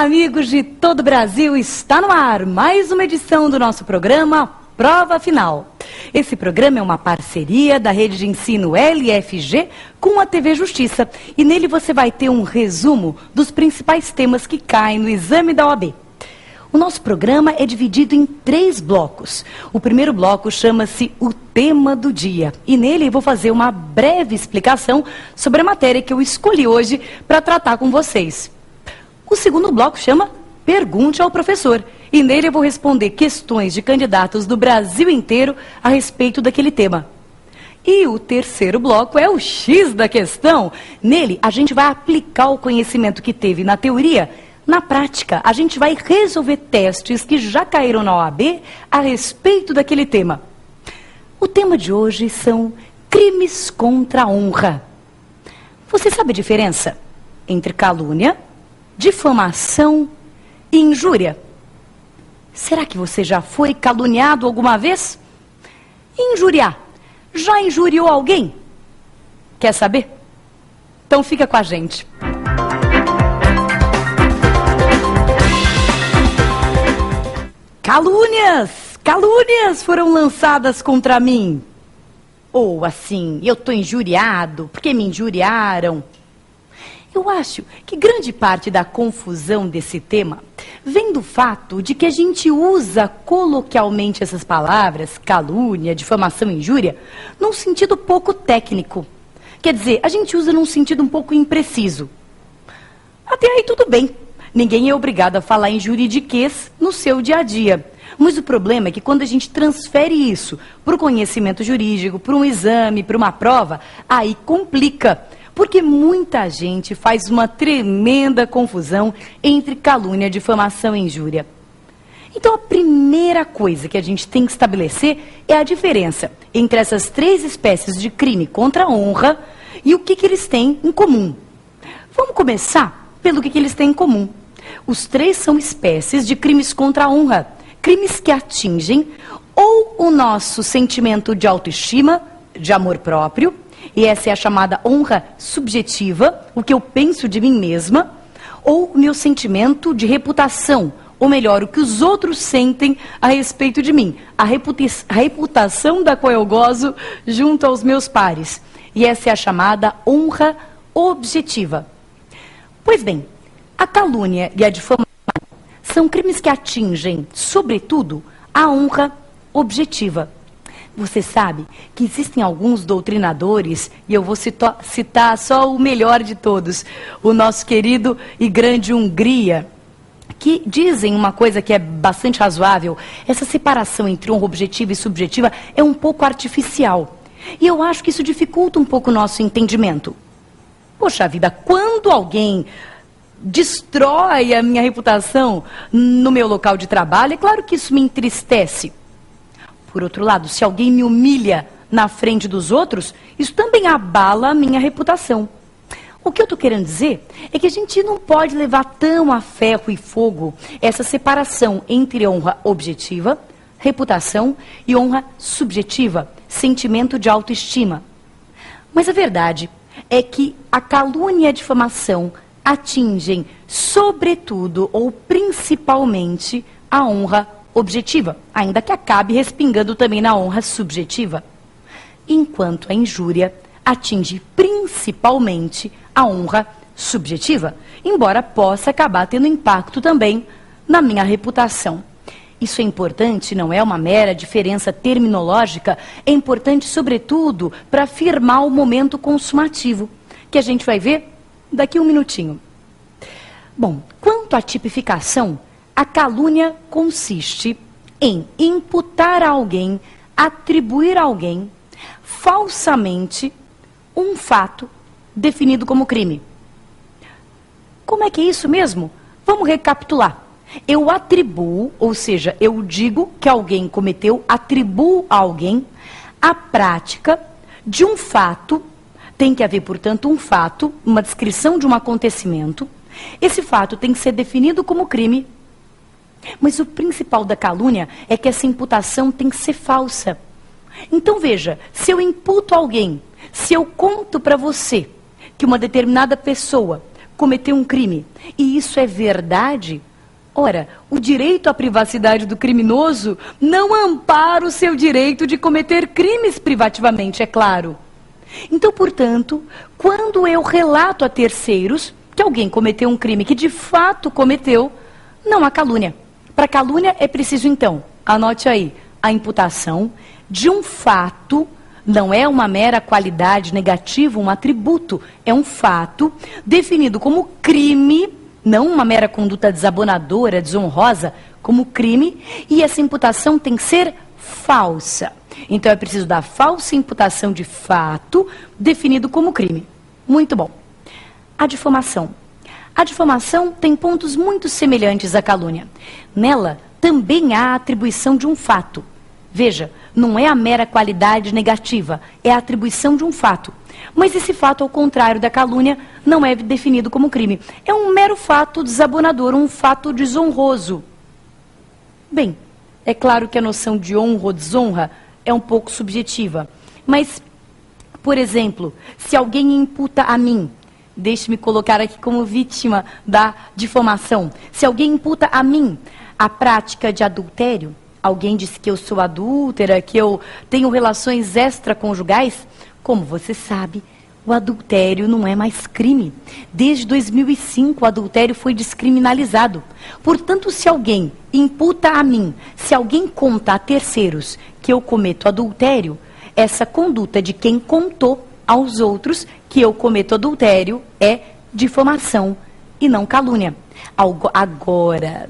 Olá, amigos de todo o Brasil, está no ar mais uma edição do nosso programa Prova Final. Esse programa é uma parceria da Rede de Ensino LFG com a TV Justiça e nele você vai ter um resumo dos principais temas que caem no exame da OAB. O nosso programa é dividido em 3 blocos. O primeiro bloco chama-se O Tema do Dia. E nele eu vou fazer uma breve explicação sobre a matéria que eu escolhi hoje para tratar com vocês. O segundo bloco chama Pergunte ao Professor. E nele eu vou responder questões de candidatos do Brasil inteiro a respeito daquele tema. E o terceiro bloco é o X da questão. Nele a gente vai aplicar o conhecimento que teve na teoria. Na prática, a gente vai resolver testes que já caíram na OAB a respeito daquele tema. O tema de hoje são crimes contra a honra. Você sabe a diferença entre calúnia, difamação e injúria? Será que você já foi caluniado alguma vez? Injuriar. Já injuriou alguém? Quer saber? Então fica com a gente. Calúnias foram lançadas contra mim. Ou assim, eu estou injuriado porque me injuriaram. Eu acho que grande parte da confusão desse tema vem do fato de que a gente usa coloquialmente essas palavras, calúnia, difamação e injúria, num sentido pouco técnico. Quer dizer, a gente usa num sentido um pouco impreciso. Até aí tudo bem. Ninguém é obrigado a falar em juridiquês no seu dia a dia. Mas o problema é que quando a gente transfere isso para o conhecimento jurídico, para um exame, para uma prova, aí complica. Porque muita gente faz uma tremenda confusão entre calúnia, difamação e injúria. Então a primeira coisa que a gente tem que estabelecer é a diferença entre essas 3 espécies de crime contra a honra e o que eles têm em comum. Vamos começar pelo que eles têm em comum. Os 3 são espécies de crimes contra a honra. Crimes que atingem ou o nosso sentimento de autoestima, de amor próprio, e essa é a chamada honra subjetiva, o que eu penso de mim mesma, ou o meu sentimento de reputação, ou melhor, o que os outros sentem a respeito de mim, a reputação da qual eu gozo junto aos meus pares. E essa é a chamada honra objetiva. Pois bem, a calúnia e a difamação são crimes que atingem, sobretudo, a honra objetiva. Você sabe que existem alguns doutrinadores, e eu vou citar só o melhor de todos, o nosso querido e grande Hungria, que dizem uma coisa que é bastante razoável: essa separação entre honra objetiva e subjetiva é um pouco artificial. E eu acho que isso dificulta um pouco o nosso entendimento. Poxa vida, quando alguém destrói a minha reputação no meu local de trabalho, é claro que isso me entristece. Por outro lado, se alguém me humilha na frente dos outros, isso também abala a minha reputação. O que eu estou querendo dizer é que a gente não pode levar tão a ferro e fogo essa separação entre honra objetiva, reputação, e honra subjetiva, sentimento de autoestima. Mas a verdade é que a calúnia e a difamação atingem, sobretudo ou principalmente, a honra objetiva, ainda que acabe respingando também na honra subjetiva. Enquanto a injúria atinge principalmente a honra subjetiva, embora possa acabar tendo impacto também na minha reputação. Isso é importante, não é uma mera diferença terminológica, é importante sobretudo para afirmar o momento consumativo, que a gente vai ver daqui a um minutinho. Bom, quanto à tipificação, a calúnia consiste em imputar a alguém, atribuir a alguém, falsamente, um fato definido como crime. Como é que é isso mesmo? Vamos recapitular. Eu atribuo, ou seja, eu digo que alguém cometeu, atribuo a alguém a prática de um fato. Tem que haver, portanto, um fato, uma descrição de um acontecimento. Esse fato tem que ser definido como crime. Mas o principal da calúnia é que essa imputação tem que ser falsa. Então veja, se eu imputo a alguém, se eu conto para você que uma determinada pessoa cometeu um crime. E isso é verdade? Ora, o direito à privacidade do criminoso não ampara o seu direito de cometer crimes privativamente, é claro. Então, portanto, quando eu relato a terceiros que alguém cometeu um crime que de fato cometeu, não há calúnia. Para calúnia é preciso, então, anote aí, a imputação de um fato, não é uma mera qualidade negativa, um atributo, é um fato definido como crime, não uma mera conduta desabonadora, desonrosa, como crime, e essa imputação tem que ser falsa. Então é preciso da falsa imputação de fato definido como crime. Muito bom. A difamação. A difamação tem pontos muito semelhantes à calúnia. Nela também há a atribuição de um fato. Veja, não é a mera qualidade negativa, é a atribuição de um fato. Mas esse fato, ao contrário da calúnia, não é definido como crime. É um mero fato desabonador, um fato desonroso. Bem, é claro que a noção de honra ou desonra é um pouco subjetiva. Mas, por exemplo, se alguém imputa a mim, deixe-me colocar aqui como vítima da difamação, se alguém imputa a mim a prática de adultério, alguém diz que eu sou adúltera, que eu tenho relações extraconjugais, como você sabe, o adultério não é mais crime. Desde 2005, o adultério foi descriminalizado. Portanto, se alguém imputa a mim, se alguém conta a terceiros que eu cometo adultério, essa conduta de quem contou aos outros que eu cometo adultério é difamação e não calúnia. Agora,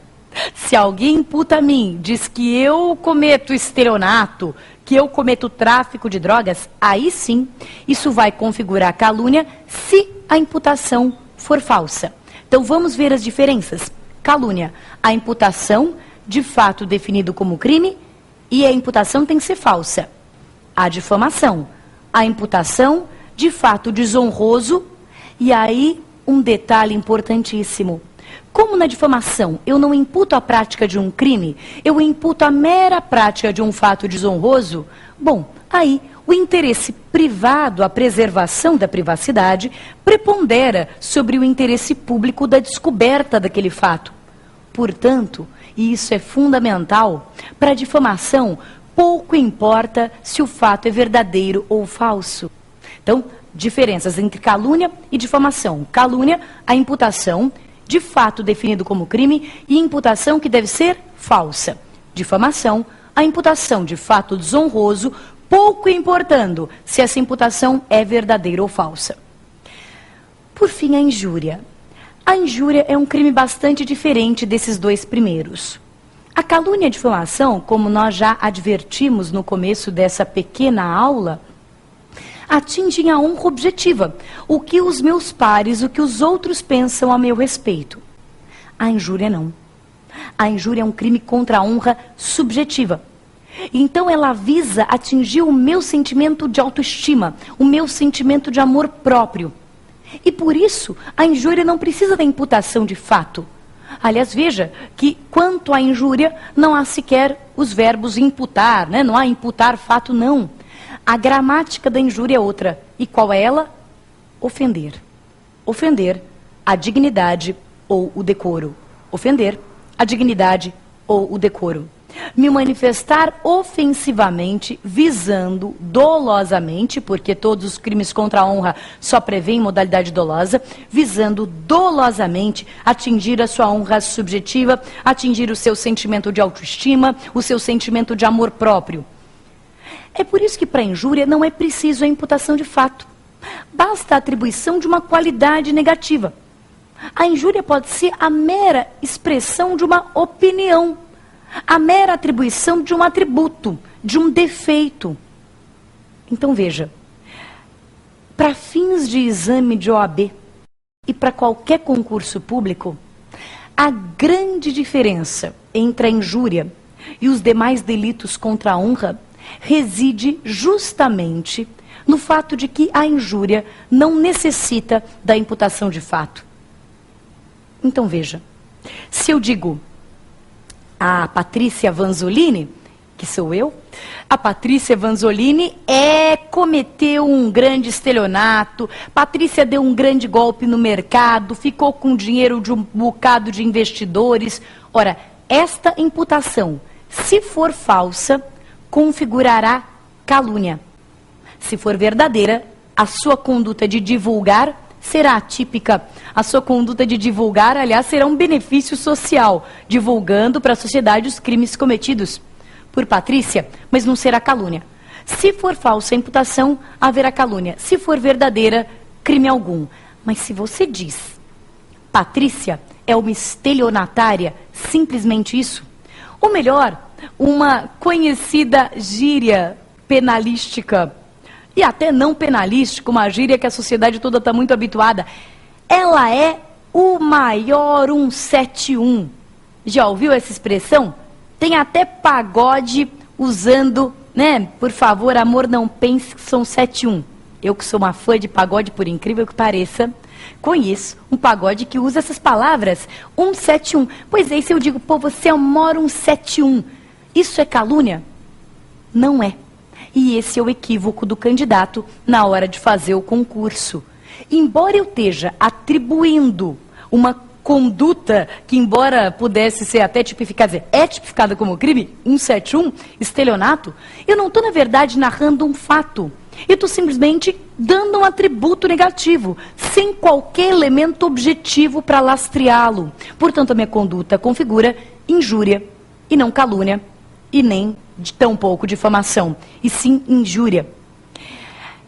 se alguém imputa a mim, diz que eu cometo estelionato, que eu cometo tráfico de drogas, aí sim, isso vai configurar calúnia se a imputação for falsa. Então vamos ver as diferenças. Calúnia, a imputação de fato definido como crime e a imputação tem que ser falsa. A difamação, a imputação de fato desonroso e aí um detalhe importantíssimo. Como na difamação eu não imputo a prática de um crime, eu imputo a mera prática de um fato desonroso, bom, aí o interesse privado, a preservação da privacidade, prepondera sobre o interesse público da descoberta daquele fato. Portanto, e isso é fundamental, para a difamação, pouco importa se o fato é verdadeiro ou falso. Então, diferenças entre calúnia e difamação. Calúnia, a imputação de fato definido como crime e imputação que deve ser falsa. Difamação, a imputação de fato desonroso, pouco importando se essa imputação é verdadeira ou falsa. Por fim, a injúria. A injúria é um crime bastante diferente desses dois primeiros. A calúnia e a difamação, como nós já advertimos no começo dessa pequena aula, atingem a honra objetiva, o que os meus pares, o que os outros pensam a meu respeito. A injúria não. A injúria é um crime contra a honra subjetiva. Então ela visa atingir o meu sentimento de autoestima, o meu sentimento de amor próprio. E por isso, a injúria não precisa da imputação de fato. Aliás, veja que quanto à injúria, não há sequer os verbos imputar, né? Não há imputar fato, não. A gramática da injúria é outra. E qual é ela? Ofender. Ofender a dignidade ou o decoro. Ofender a dignidade ou o decoro. Me manifestar ofensivamente, visando dolosamente, porque todos os crimes contra a honra só prevêem modalidade dolosa, visando dolosamente atingir a sua honra subjetiva, atingir o seu sentimento de autoestima, o seu sentimento de amor próprio. É por isso que para a injúria não é preciso a imputação de fato. Basta a atribuição de uma qualidade negativa. A injúria pode ser a mera expressão de uma opinião, a mera atribuição de um atributo, de um defeito. Então veja, para fins de exame de OAB e para qualquer concurso público, a grande diferença entre a injúria e os demais delitos contra a honra reside justamente no fato de que a injúria não necessita da imputação de fato. Então veja, se eu digo a Patrícia Vanzolini que sou eu, a Patrícia Vanzolini cometeu um grande estelionato, Patrícia deu um grande golpe no mercado, ficou com dinheiro de um bocado de investidores. Ora, esta imputação, se for falsa, configurará calúnia. Se for verdadeira, a sua conduta de divulgar será atípica. A sua conduta de divulgar, aliás, será um benefício social, divulgando para a sociedade os crimes cometidos por Patrícia, mas não será calúnia. Se for falsa a imputação, haverá calúnia. Se for verdadeira, crime algum. Mas se você diz, Patrícia é uma estelionatária, simplesmente isso, ou melhor, uma conhecida gíria penalística, e até não penalística, uma gíria que a sociedade toda está muito habituada, ela é o maior 171. Já ouviu essa expressão? Tem até pagode usando, né? Por favor, amor, não pense que são 71. Eu que sou uma fã de pagode, por incrível que pareça, conheço um pagode que usa essas palavras, 171. Pois é, se eu digo, pô, você é o maior 171, isso é calúnia? Não é. E esse é o equívoco do candidato na hora de fazer o concurso. Embora eu esteja atribuindo uma conduta que, embora pudesse ser até tipificada, é tipificada como crime, 171, estelionato, eu não estou, na verdade, narrando um fato. Eu estou simplesmente dando um atributo negativo, sem qualquer elemento objetivo para lastreá-lo. Portanto, a minha conduta configura injúria e não calúnia, e nem tampouco difamação, e sim injúria.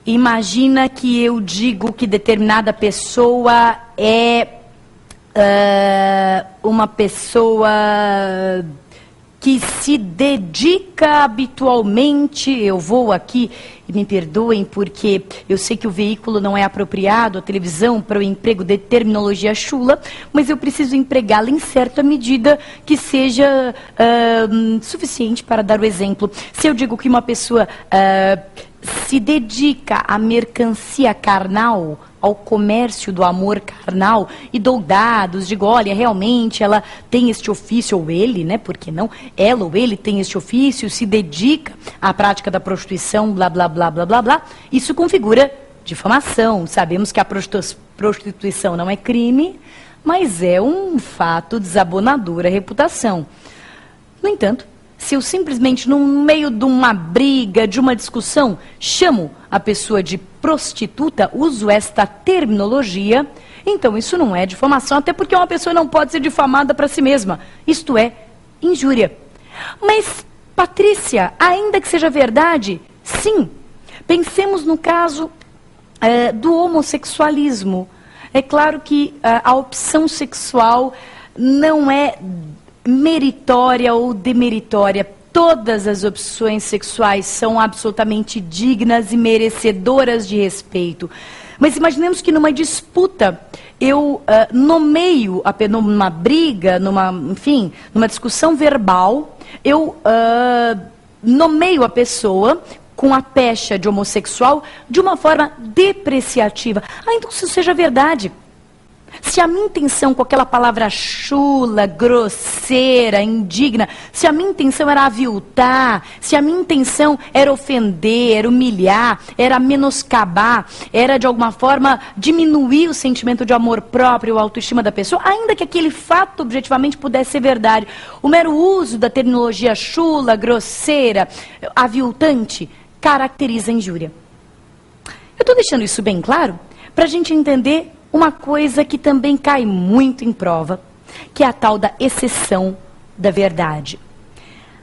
Imagina que eu digo que determinada pessoa é uma pessoa que se dedica habitualmente, eu vou aqui, e me perdoem porque eu sei que o veículo não é apropriado, a televisão, para o emprego de terminologia chula, mas eu preciso empregá-la em certa medida que seja suficiente para dar o exemplo. Se eu digo que uma pessoa se dedica à mercancia carnal, ao comércio do amor carnal, e dou dados, digo, olha, realmente ela tem este ofício, ou ele, né, por que não? Ela ou ele tem este ofício, se dedica à prática da prostituição, blá, blá, blá, blá, blá, blá. Isso configura difamação. Sabemos que a prostituição não é crime, mas é um fato desabonador à reputação. No entanto, se eu simplesmente, no meio de uma briga, de uma discussão, chamo a pessoa de prostituta, uso esta terminologia, então isso não é difamação, até porque uma pessoa não pode ser difamada para si mesma. Isto é injúria. Mas, Patrícia, ainda que seja verdade, sim, pensemos no caso do homossexualismo. É claro que a opção sexual não é meritória ou demeritória. Todas as opções sexuais são absolutamente dignas e merecedoras de respeito. Mas imaginemos que numa disputa, eu nomeio, numa briga, numa discussão verbal, eu nomeio a pessoa com a pecha de homossexual de uma forma depreciativa. Então isso seja verdade. Se a minha intenção com aquela palavra chula, grosseira, indigna, se a minha intenção era aviltar, se a minha intenção era ofender, era humilhar, era menoscabar, era de alguma forma diminuir o sentimento de amor próprio, a autoestima da pessoa, ainda que aquele fato objetivamente pudesse ser verdade, o mero uso da terminologia chula, grosseira, aviltante, caracteriza a injúria. Eu estou deixando isso bem claro para a gente entender uma coisa que também cai muito em prova, que é a tal da exceção da verdade.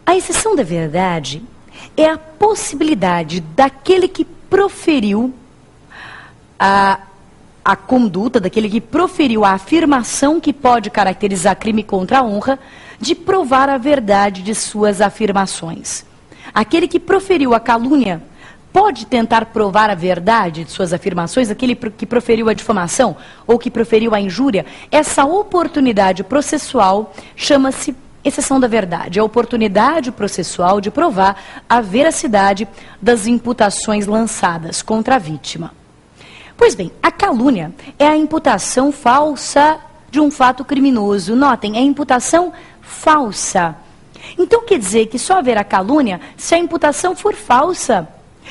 A exceção da verdade é a possibilidade daquele que proferiu a conduta, daquele que proferiu a afirmação que pode caracterizar crime contra a honra, de provar a verdade de suas afirmações. Aquele que proferiu a calúnia pode tentar provar a verdade de suas afirmações, aquele que proferiu a difamação ou que proferiu a injúria. Essa oportunidade processual chama-se exceção da verdade. É a oportunidade processual de provar a veracidade das imputações lançadas contra a vítima. Pois bem, a calúnia é a imputação falsa de um fato criminoso. Notem, é a imputação falsa. Então quer dizer que só haverá calúnia se a imputação for falsa.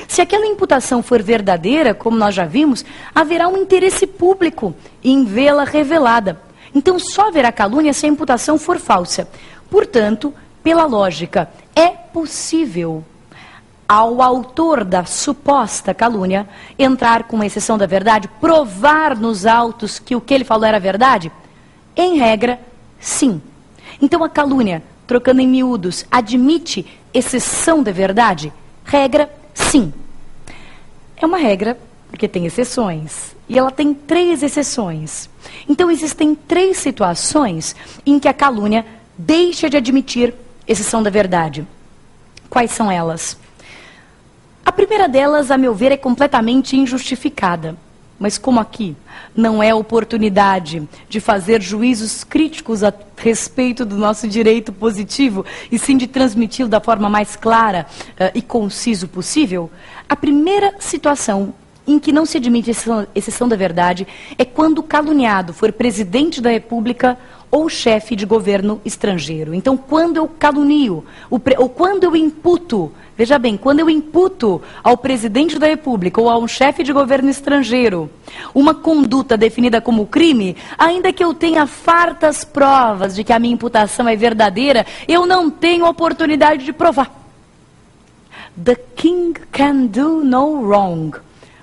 Se aquela imputação for verdadeira, como nós já vimos, haverá um interesse público em vê-la revelada. Então só haverá calúnia se a imputação for falsa. Portanto, pela lógica, é possível ao autor da suposta calúnia entrar com exceção da verdade, provar nos autos que o que ele falou era verdade? Em regra, sim. Então a calúnia, trocando em miúdos, admite exceção da verdade? Regra, sim. É uma regra porque tem exceções. E ela tem 3 exceções. Então existem 3 situações em que a calúnia deixa de admitir exceção da verdade. Quais são elas? A primeira delas, a meu ver, é completamente injustificada. Mas como aqui não é oportunidade de fazer juízos críticos a respeito do nosso direito positivo, e sim de transmiti-lo da forma mais clara e conciso possível, a primeira situação em que não se admite exceção da verdade é quando o caluniado for presidente da República ou chefe de governo estrangeiro. Então, quando eu calunio, ou quando eu imputo, veja bem, quando eu imputo ao presidente da República ou a um chefe de governo estrangeiro uma conduta definida como crime, ainda que eu tenha fartas provas de que a minha imputação é verdadeira, eu não tenho oportunidade de provar. The king can do no wrong.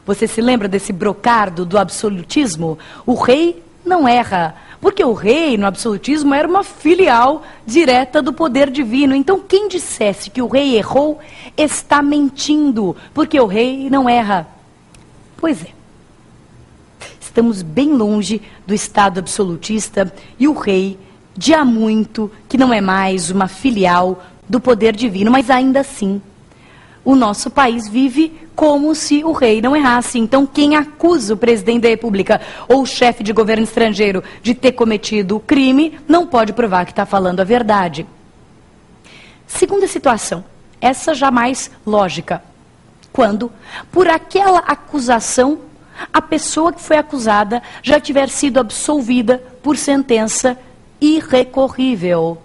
Você se lembra desse brocardo do absolutismo? O rei não erra. Porque o rei, no absolutismo, era uma filial direta do poder divino. Então, quem dissesse que o rei errou, está mentindo, porque o rei não erra. Pois é. Estamos bem longe do Estado absolutista e o rei, de há muito, que não é mais uma filial do poder divino, mas ainda assim, o nosso país vive como se o rei não errasse. Então, quem acusa o presidente da República ou o chefe de governo estrangeiro de ter cometido o crime, não pode provar que está falando a verdade. Segunda situação, essa já mais lógica. Quando, por aquela acusação, a pessoa que foi acusada já tiver sido absolvida por sentença irrecorrível.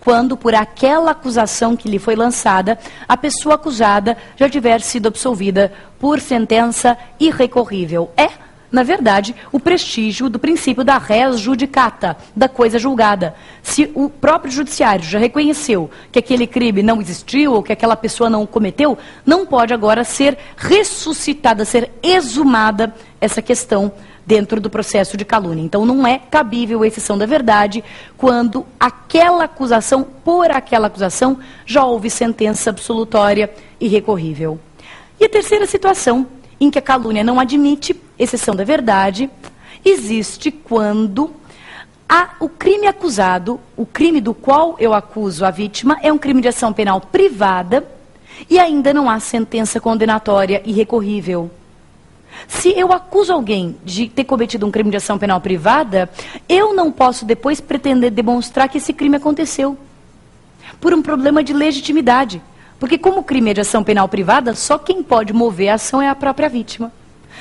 Quando, por aquela acusação que lhe foi lançada, a pessoa acusada já tiver sido absolvida por sentença irrecorrível. É, na verdade, o prestígio do princípio da res judicata, da coisa julgada. Se o próprio judiciário já reconheceu que aquele crime não existiu ou que aquela pessoa não o cometeu, não pode agora ser ressuscitada, ser exumada essa questão dentro do processo de calúnia. Então, não é cabível a exceção da verdade quando aquela acusação, por aquela acusação, já houve sentença absolutória irrecorrível. E a terceira situação em que a calúnia não admite exceção da verdade, existe quando o crime acusado, o crime do qual eu acuso a vítima, é um crime de ação penal privada e ainda não há sentença condenatória irrecorrível. Se eu acuso alguém de ter cometido um crime de ação penal privada, eu não posso depois pretender demonstrar que esse crime aconteceu, por um problema de legitimidade. Porque como o crime é de ação penal privada, só quem pode mover a ação é a própria vítima.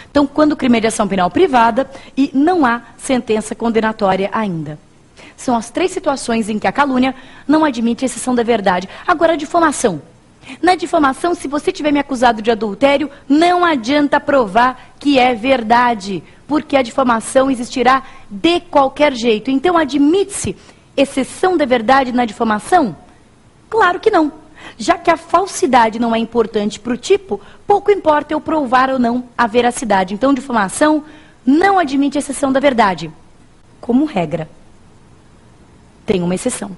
Então, quando o crime é de ação penal privada e não há sentença condenatória ainda. São as 3 situações em que a calúnia não admite exceção da verdade. Agora, a difamação. Na difamação, se você tiver me acusado de adultério, não adianta provar que é verdade, porque a difamação existirá de qualquer jeito. Então, admite-se exceção da verdade na difamação? Claro que não. Já que a falsidade não é importante para o tipo, pouco importa eu provar ou não a veracidade. Então, difamação não admite exceção da verdade. Como regra, tem uma exceção.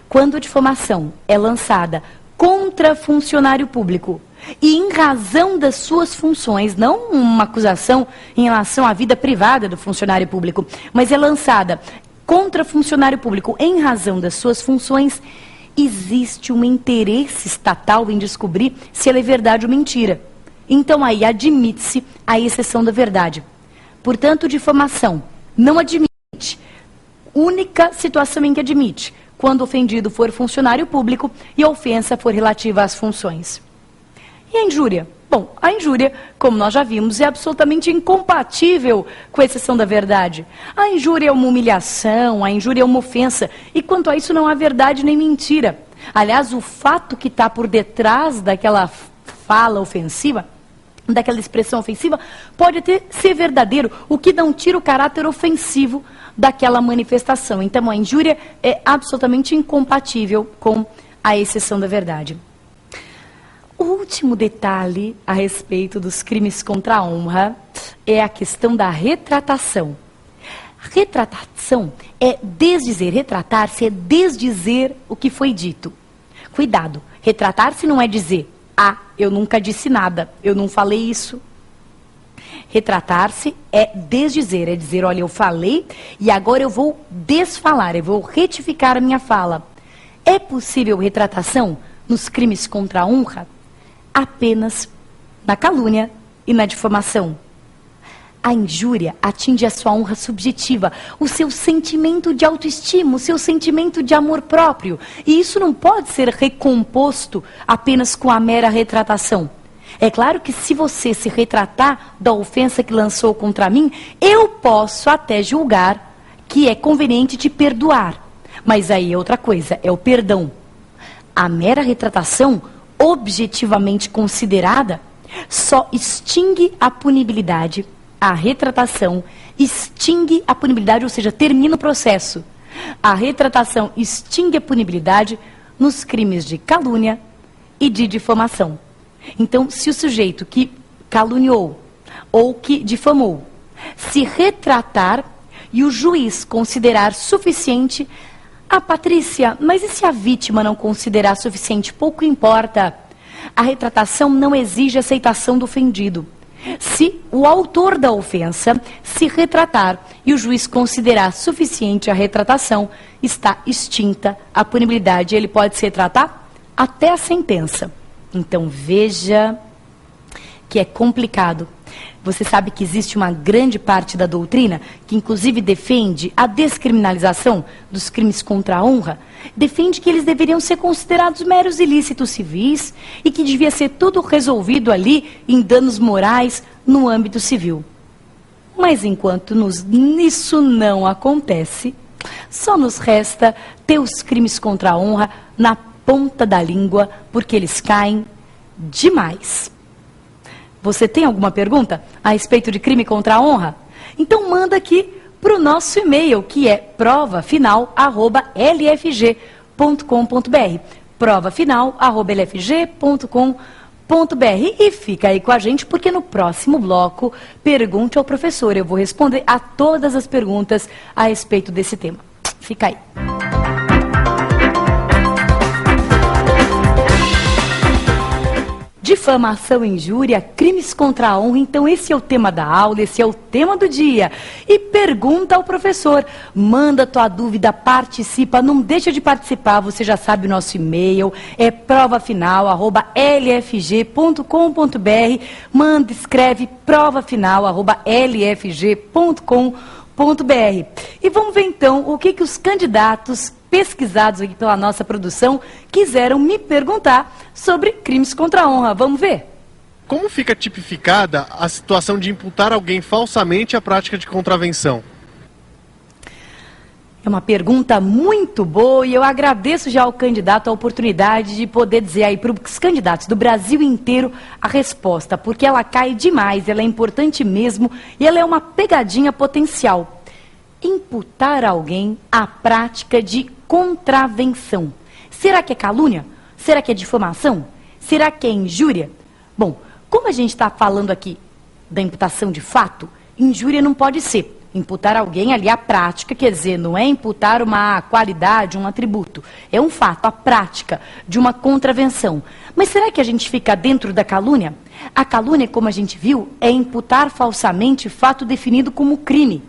Quando a difamação é lançada contra funcionário público e em razão das suas funções, não uma acusação em relação à vida privada do funcionário público, mas é lançada contra funcionário público em razão das suas funções, existe um interesse estatal em descobrir se ela é verdade ou mentira. Então aí admite-se a exceção da verdade. Portanto, difamação não admite. Única situação em que admite, quando o ofendido for funcionário público e a ofensa for relativa às funções. E a injúria? Bom, a injúria, como nós já vimos, é absolutamente incompatível com a exceção da verdade. A injúria é uma humilhação, a injúria é uma ofensa, e quanto a isso não há verdade nem mentira. Aliás, o fato que está por detrás daquela fala ofensiva, daquela expressão ofensiva, pode até ser verdadeiro, o que não tira o caráter ofensivo daquela manifestação. Então, a injúria é absolutamente incompatível com a exceção da verdade. O último detalhe a respeito dos crimes contra a honra é a questão da retratação. Retratação é desdizer, retratar-se é desdizer o que foi dito. Cuidado, retratar-se não é dizer, eu nunca disse nada, eu não falei isso. Retratar-se é desdizer, é dizer, olha, eu falei e agora eu vou desfalar, eu vou retificar a minha fala. É possível retratação nos crimes contra a honra? Apenas na calúnia e na difamação. A injúria atinge a sua honra subjetiva, o seu sentimento de autoestima, o seu sentimento de amor próprio. E isso não pode ser recomposto apenas com a mera retratação. É claro que se você se retratar da ofensa que lançou contra mim, eu posso até julgar que é conveniente te perdoar. Mas aí é outra coisa, é o perdão. A mera retratação, objetivamente considerada, só extingue a punibilidade. A retratação extingue a punibilidade, ou seja, termina o processo. A retratação extingue a punibilidade nos crimes de calúnia e de difamação. Então, se o sujeito que caluniou ou que difamou se retratar e o juiz considerar suficiente, Patrícia, mas e se a vítima não considerar suficiente? Pouco importa. A retratação não exige aceitação do ofendido. Se o autor da ofensa se retratar e o juiz considerar suficiente a retratação, está extinta a punibilidade. Ele pode se retratar até a sentença. Então veja que é complicado. Você sabe que existe uma grande parte da doutrina que inclusive defende a descriminalização dos crimes contra a honra, defende que eles deveriam ser considerados meros ilícitos civis e que devia ser tudo resolvido ali em danos morais no âmbito civil. Mas enquanto isso não acontece, só nos resta ter os crimes contra a honra na ponta da língua, porque eles caem demais. Você tem alguma pergunta a respeito de crime contra a honra? Então manda aqui para o nosso e-mail, que é provafinal@lfg.com.br. provafinal@lfg.com.br. E fica aí com a gente, porque no próximo bloco, pergunte ao professor. Eu vou responder a todas as perguntas a respeito desse tema. Fica aí. Difamação, injúria, crimes contra a honra. Então esse é o tema da aula, esse é o tema do dia. E pergunta ao professor, manda tua dúvida, participa, não deixa de participar, você já sabe o nosso e-mail, é provafinal@lfg.com.br. Manda, escreve provafinal@lfg.com.br. E vamos ver então o que os candidatos pesquisados aqui pela nossa produção quiseram me perguntar sobre crimes contra a honra. Vamos ver? Como fica tipificada a situação de imputar alguém falsamente a prática de contravenção? É uma pergunta muito boa e eu agradeço já ao candidato a oportunidade de poder dizer aí para os candidatos do Brasil inteiro a resposta, porque ela cai demais, ela é importante mesmo e ela é uma pegadinha potencial. Imputar a alguém a prática de contravenção. Será que é calúnia? Será que é difamação? Será que é injúria? Bom, como a gente está falando aqui da imputação de fato, injúria não pode ser. Imputar a alguém ali a prática, quer dizer, não é imputar uma qualidade, um atributo. É um fato, a prática de uma contravenção. Mas será que a gente fica dentro da calúnia? A calúnia, como a gente viu, é imputar falsamente fato definido como crime.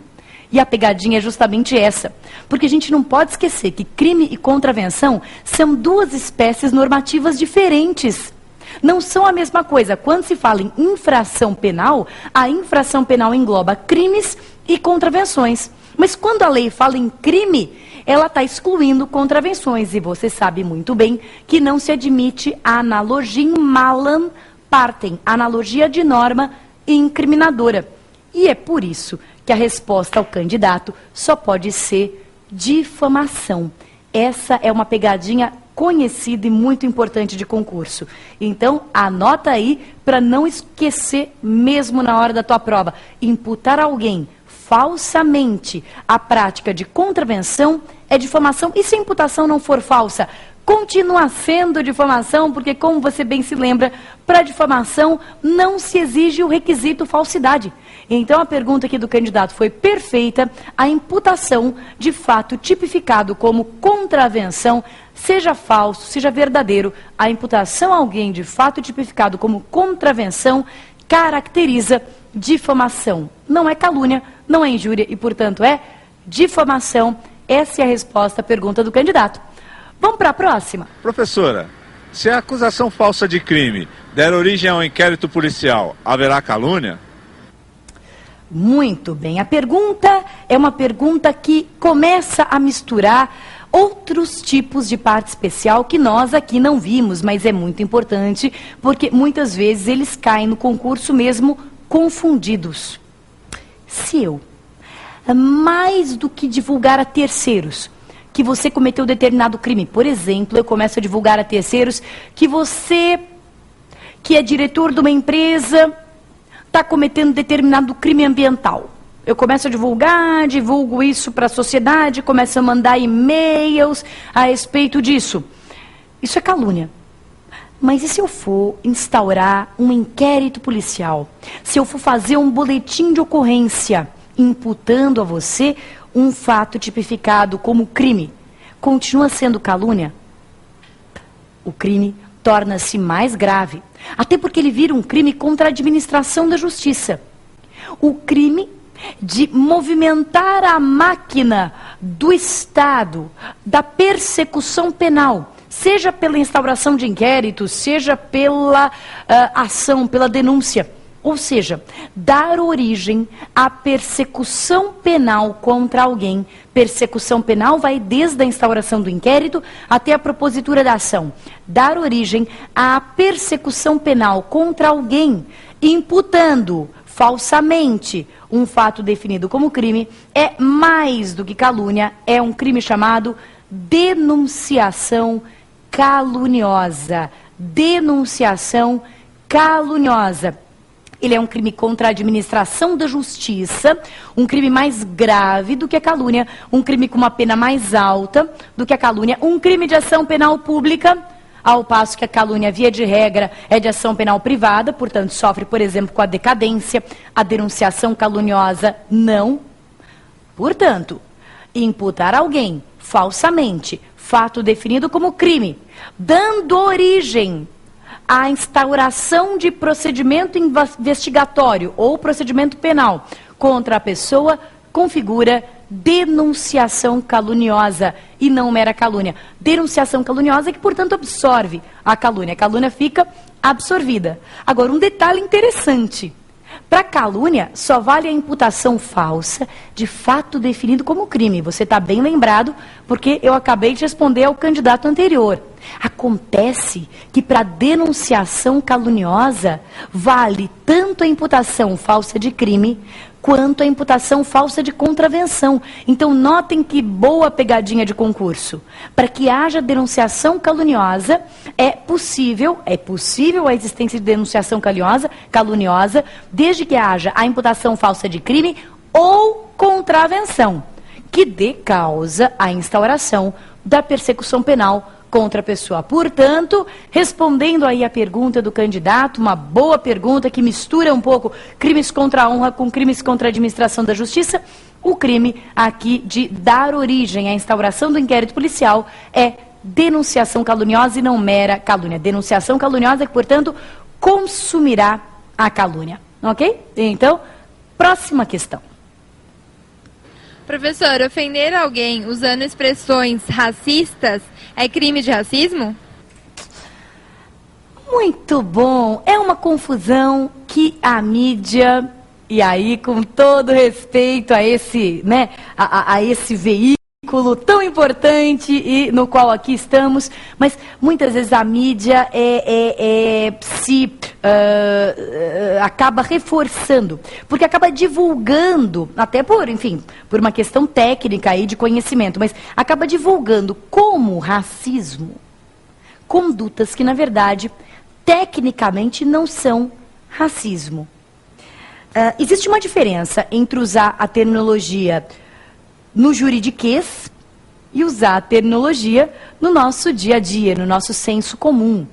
E a pegadinha é justamente essa, porque a gente não pode esquecer que crime e contravenção são duas espécies normativas diferentes. Não são a mesma coisa. Quando se fala em infração penal, a infração penal engloba crimes e contravenções. Mas quando a lei fala em crime, ela está excluindo contravenções. E você sabe muito bem que não se admite a analogia in malam partem, analogia de norma incriminadora. E é por isso que a resposta ao candidato só pode ser difamação. Essa é uma pegadinha conhecido e muito importante de concurso. Então, anota aí para não esquecer mesmo na hora da tua prova. Imputar alguém falsamente a prática de contravenção é difamação. E se a imputação não for falsa, continua sendo difamação, porque, como você bem se lembra, para difamação não se exige o requisito falsidade. Então, a pergunta aqui do candidato foi perfeita. A imputação de fato tipificado como contravenção, seja falso, seja verdadeiro, a imputação a alguém de fato tipificado como contravenção caracteriza difamação. Não é calúnia, não é injúria e, portanto, é difamação. Essa é a resposta à pergunta do candidato. Vamos para a próxima. Professora, se a acusação falsa de crime der origem a um inquérito policial, haverá calúnia? Muito bem. A pergunta é uma pergunta que começa a misturar outros tipos de parte especial que nós aqui não vimos, mas é muito importante, porque muitas vezes eles caem no concurso mesmo confundidos. Se eu, mais do que divulgar a terceiros que você cometeu determinado crime, por exemplo, eu começo a divulgar a terceiros que você, que é diretor de uma empresa, está cometendo determinado crime ambiental. Eu começo a divulgar, divulgo isso para a sociedade, começo a mandar e-mails a respeito disso. Isso é calúnia. Mas e se eu for instaurar um inquérito policial? Se eu for fazer um boletim de ocorrência imputando a você um fato tipificado como crime, continua sendo calúnia? O crime torna-se mais grave, até porque ele vira um crime contra a administração da justiça. O crime de movimentar a máquina do Estado, da persecução penal, seja pela instauração de inquéritos, seja pela ação, pela denúncia. Ou seja, dar origem à persecução penal contra alguém. Persecução penal vai desde a instauração do inquérito até a propositura da ação. Dar origem à persecução penal contra alguém, imputando falsamente um fato definido como crime, é mais do que calúnia, é um crime chamado denunciação caluniosa. Denunciação caluniosa. Ele é um crime contra a administração da justiça, um crime mais grave do que a calúnia, um crime com uma pena mais alta do que a calúnia, um crime de ação penal pública, ao passo que a calúnia, via de regra, é de ação penal privada, portanto, sofre, por exemplo, com a decadência. A denunciação caluniosa, não. Portanto, imputar alguém falsamente fato definido como crime, dando origem à instauração de procedimento investigatório ou procedimento penal contra a pessoa, configura denunciação caluniosa e não mera calúnia. Denunciação caluniosa que, portanto, absorve a calúnia. A calúnia fica absorvida. Agora, um detalhe interessante. Para calúnia, só vale a imputação falsa de fato definido como crime. Você está bem lembrado, porque eu acabei de responder ao candidato anterior. Acontece que para denunciação caluniosa, vale tanto a imputação falsa de crime, quanto a imputação falsa de contravenção. Então, notem que boa pegadinha de concurso. Para que haja denunciação caluniosa, é possível a existência de denunciação caluniosa, desde que haja a imputação falsa de crime ou contravenção, que dê causa à instauração da persecução penal contra a pessoa. Portanto, respondendo aí a pergunta do candidato, uma boa pergunta que mistura um pouco crimes contra a honra com crimes contra a administração da justiça, o crime aqui de dar origem à instauração do inquérito policial é denunciação caluniosa e não mera calúnia. Denunciação caluniosa que, portanto, consumirá a calúnia. Ok? Então, próxima questão. Professor, ofender alguém usando expressões racistas é crime de racismo? Muito bom. É uma confusão que a mídia, e aí com todo respeito a esse, né, a esse veículo tão importante e no qual aqui estamos, mas muitas vezes a mídia acaba reforçando, porque acaba divulgando, até por, enfim, por uma questão técnica aí de conhecimento, mas acaba divulgando como racismo condutas que, na verdade, tecnicamente não são racismo. Existe uma diferença entre usar a terminologia no juridiquês e usar a terminologia no nosso dia a dia, no nosso senso comum.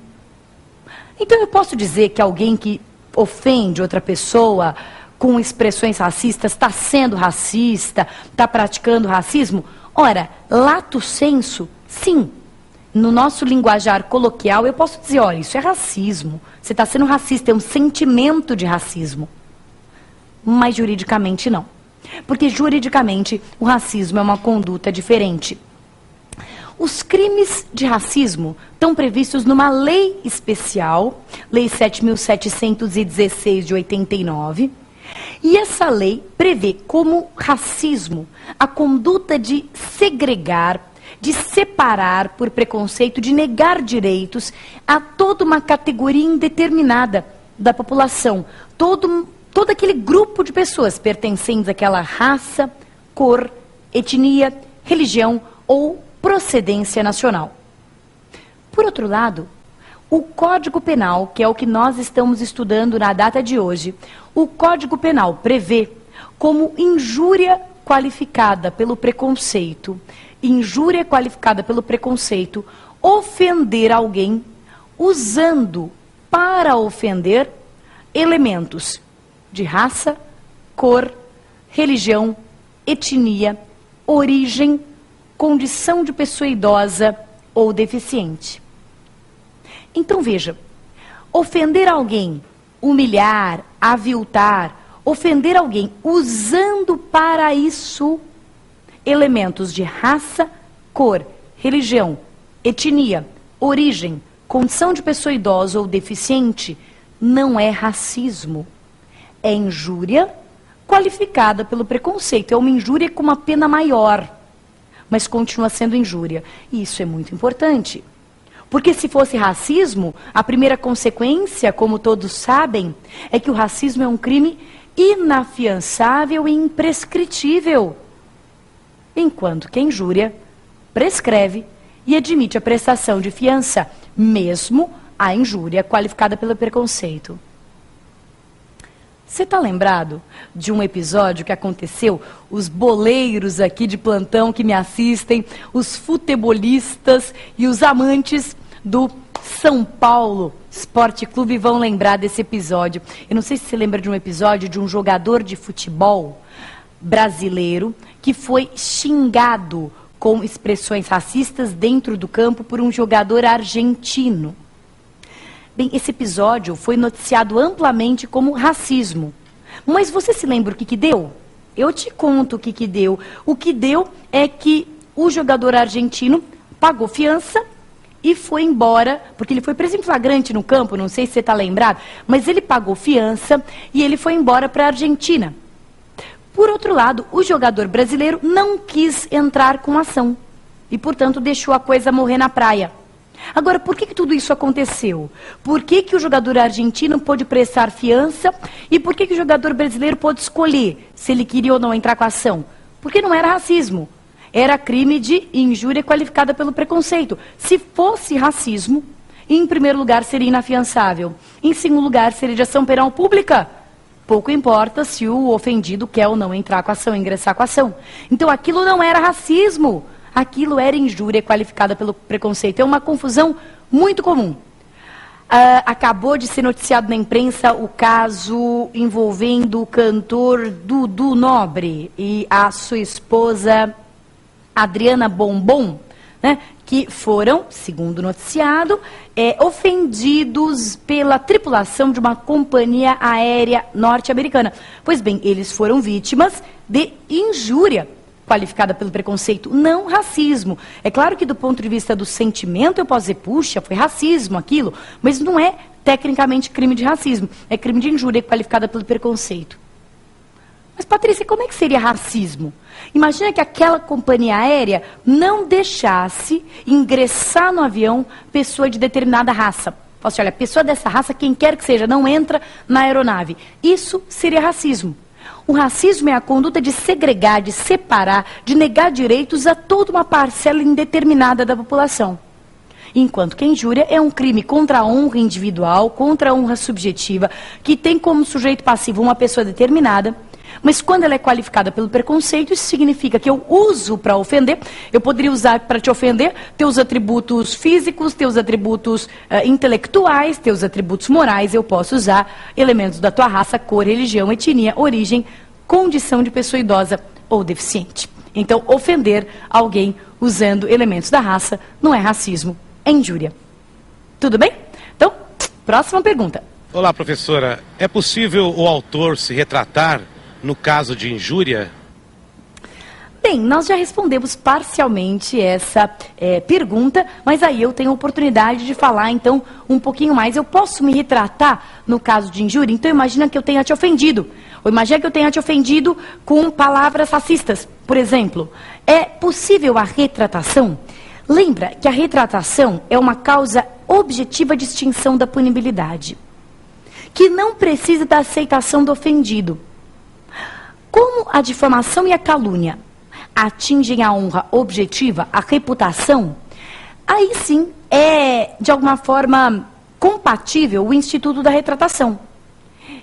Então eu posso dizer que alguém que ofende outra pessoa com expressões racistas está sendo racista, está praticando racismo? Ora, lato sensu, sim. No nosso linguajar coloquial eu posso dizer, olha, isso é racismo. Você está sendo racista, é um sentimento de racismo. Mas juridicamente não. Porque juridicamente o racismo é uma conduta diferente. Os crimes de racismo estão previstos numa lei especial, Lei 7.716 de 89, e essa lei prevê como racismo a conduta de segregar, de separar por preconceito, de negar direitos a toda uma categoria indeterminada da população, todo aquele grupo de pessoas pertencentes àquela raça, cor, etnia, religião ou procedência nacional. Por outro lado, o Código Penal, que é o que nós estamos estudando na data de hoje, o Código Penal prevê como injúria qualificada pelo preconceito, ofender alguém usando para ofender elementos de raça, cor, religião, etnia, origem, condição de pessoa idosa ou deficiente. Então veja, ofender alguém, humilhar, aviltar, ofender alguém usando para isso elementos de raça, cor, religião, etnia, origem, condição de pessoa idosa ou deficiente, não é racismo. É injúria qualificada pelo preconceito. É uma injúria com uma pena maior, mas continua sendo injúria. E isso é muito importante. Porque se fosse racismo, a primeira consequência, como todos sabem, é que o racismo é um crime inafiançável e imprescritível. Enquanto que a injúria prescreve e admite a prestação de fiança, mesmo a injúria qualificada pelo preconceito. Você está lembrado de um episódio que aconteceu? Os boleiros aqui de plantão que me assistem, os futebolistas e os amantes do São Paulo Esporte Clube vão lembrar desse episódio. Eu não sei se você lembra de um episódio de um jogador de futebol brasileiro que foi xingado com expressões racistas dentro do campo por um jogador argentino. Bem, esse episódio foi noticiado amplamente como racismo. Mas você se lembra o que deu? Eu te conto o que deu. O que deu é que o jogador argentino pagou fiança e foi embora, porque ele foi preso em flagrante no campo, não sei se você está lembrado, mas ele pagou fiança e ele foi embora para a Argentina. Por outro lado, o jogador brasileiro não quis entrar com ação e, portanto, deixou a coisa morrer na praia. Agora, por que tudo isso aconteceu? Por que o jogador argentino pôde prestar fiança e por que o jogador brasileiro pôde escolher se ele queria ou não entrar com a ação? Porque não era racismo, era crime de injúria qualificada pelo preconceito. Se fosse racismo, em primeiro lugar seria inafiançável, em segundo lugar seria de ação penal pública. Pouco importa se o ofendido quer ou não entrar com a ação, ingressar com a ação. Então aquilo não era racismo. Aquilo era injúria qualificada pelo preconceito. É uma confusão muito comum. Acabou de ser noticiado na imprensa o caso envolvendo o cantor Dudu Nobre e a sua esposa Adriana Bombom, né, que foram, segundo o noticiado, ofendidos pela tripulação de uma companhia aérea norte-americana. Pois bem, eles foram vítimas de injúria qualificada pelo preconceito, não racismo. É claro que do ponto de vista do sentimento eu posso dizer, puxa, foi racismo aquilo, mas não é tecnicamente crime de racismo, é crime de injúria qualificada pelo preconceito. Mas Patrícia, como é que seria racismo? Imagina que aquela companhia aérea não deixasse ingressar no avião pessoa de determinada raça. Olha, pessoa dessa raça, quem quer que seja, não entra na aeronave. Isso seria racismo. O racismo é a conduta de segregar, de separar, de negar direitos a toda uma parcela indeterminada da população. Enquanto que a injúria é um crime contra a honra individual, contra a honra subjetiva, que tem como sujeito passivo uma pessoa determinada, mas quando ela é qualificada pelo preconceito, isso significa que eu uso para ofender, eu poderia usar para te ofender teus atributos físicos, teus atributos intelectuais, teus atributos morais, eu posso usar elementos da tua raça, cor, religião, etnia, origem, condição de pessoa idosa ou deficiente. Então, ofender alguém usando elementos da raça não é racismo, é injúria. Tudo bem? Então, próxima pergunta. Olá, professora. É possível o autor se retratar no caso de injúria? Bem, nós já respondemos parcialmente essa pergunta, mas aí eu tenho a oportunidade de falar, então, um pouquinho mais. Eu posso me retratar no caso de injúria? Então, imagina que eu tenha te ofendido. Ou imagina que eu tenha te ofendido com palavras racistas, por exemplo. É possível a retratação? Lembra que a retratação é uma causa objetiva de extinção da punibilidade, que não precisa da aceitação do ofendido. Como a difamação e a calúnia atingem a honra objetiva, a reputação, aí sim é, de alguma forma, compatível o instituto da retratação.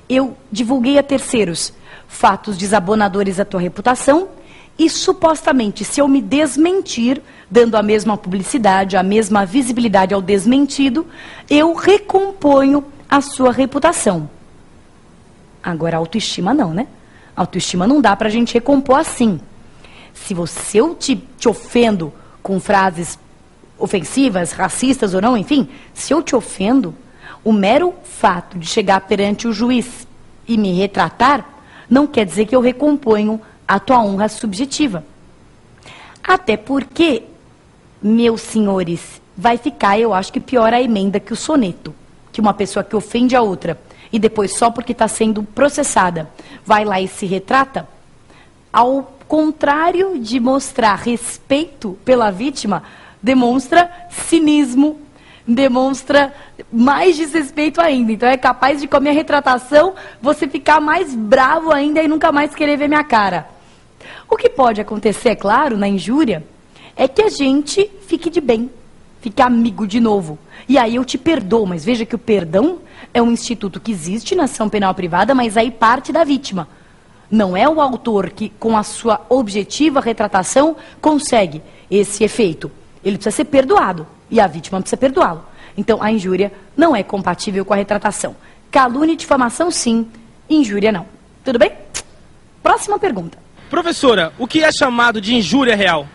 Eu divulguei a terceiros fatos desabonadores à tua reputação e, supostamente, se eu me desmentir, dando a mesma publicidade, a mesma visibilidade ao desmentido, eu recomponho a sua reputação. Agora, a autoestima não, né? Autoestima não dá pra gente recompor assim. Se eu te ofendo com frases ofensivas, racistas ou não, enfim, se eu te ofendo, o mero fato de chegar perante o juiz e me retratar, não quer dizer que eu recomponho a tua honra subjetiva. Até porque, meus senhores, vai ficar, eu acho que pior a emenda que o soneto, que uma pessoa que ofende a outra e depois só porque está sendo processada vai lá e se retrata, ao contrário de mostrar respeito pela vítima, demonstra cinismo, demonstra mais desrespeito ainda. Então é capaz de, com a minha retratação, você ficar mais bravo ainda e nunca mais querer ver minha cara. O que pode acontecer, é claro, na injúria, é que a gente fique de bem, fique amigo de novo. E aí eu te perdoo, mas veja que o perdão é um instituto que existe na ação penal privada, mas aí parte da vítima. Não é o autor que, com a sua objetiva retratação, consegue esse efeito. Ele precisa ser perdoado e a vítima precisa perdoá-lo. Então, a injúria não é compatível com a retratação. Calúnia e difamação, sim. Injúria, não. Tudo bem? Próxima pergunta. Professora, o que é chamado de injúria real?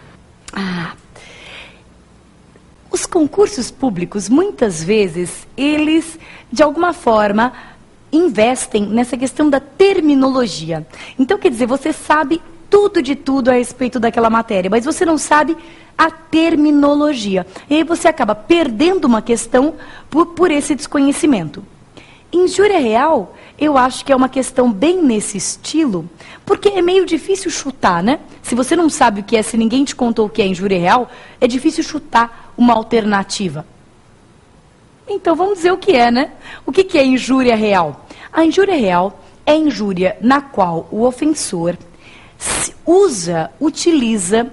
Os concursos públicos, muitas vezes, eles, de alguma forma, investem nessa questão da terminologia. Então, quer dizer, você sabe tudo de tudo a respeito daquela matéria, mas você não sabe a terminologia. E aí você acaba perdendo uma questão por esse desconhecimento. Injúria real, eu acho que é uma questão bem nesse estilo, porque é meio difícil chutar, né? Se você não sabe o que é, se ninguém te contou o que é injúria real, é difícil chutar uma alternativa. Então vamos dizer o que é, né? O que é injúria real? A injúria real é a injúria na qual o ofensor utiliza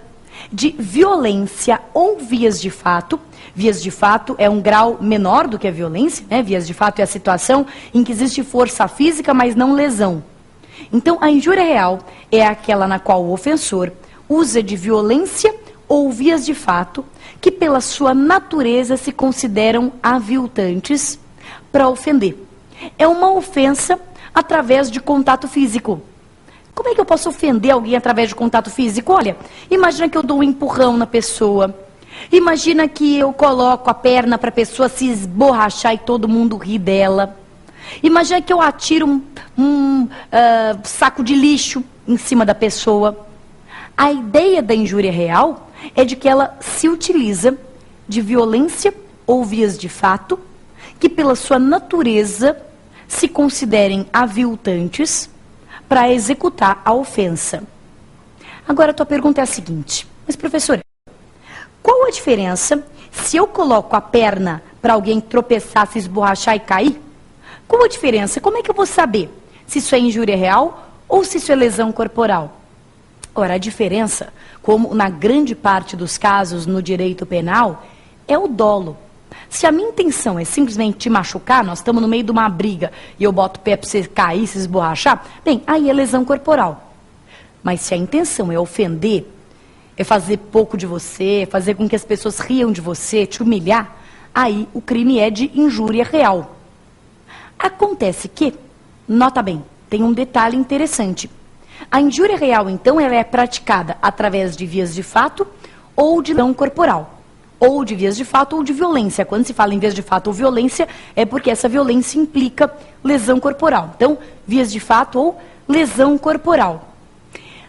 de violência ou vias de fato. Vias de fato é um grau menor do que a violência, né? Vias de fato é a situação em que existe força física, mas não lesão. Então, a injúria real é aquela na qual o ofensor usa de violência ou vias de fato que, pela sua natureza, se consideram aviltantes para ofender. É uma ofensa através de contato físico. Como é que eu posso ofender alguém através de contato físico? Olha, imagina que eu dou um empurrão na pessoa. Imagina que eu coloco a perna para a pessoa se esborrachar e todo mundo ri dela. Imagina que eu atiro um saco de lixo em cima da pessoa. A ideia da injúria real é de que ela se utiliza de violência ou vias de fato que, pela sua natureza, se considerem aviltantes para executar a ofensa. Agora, a tua pergunta é a seguinte: mas, professora, qual a diferença se eu coloco a perna para alguém tropeçar, se esborrachar e cair? Qual a diferença? Como é que eu vou saber se isso é injúria real ou se isso é lesão corporal? Ora, a diferença, como na grande parte dos casos no direito penal, é o dolo. Se a minha intenção é simplesmente te machucar, nós estamos no meio de uma briga e eu boto o pé para você cair, se esborrachar, bem, aí é lesão corporal. Mas se a intenção é ofender, é fazer pouco de você, fazer com que as pessoas riam de você, te humilhar, aí o crime é de injúria real. Acontece que, nota bem, tem um detalhe interessante. A injúria real, então, ela é praticada através de vias de fato ou de lesão corporal. Ou de vias de fato ou de violência. Quando se fala em vias de fato ou violência, é porque essa violência implica lesão corporal. Então, vias de fato ou lesão corporal.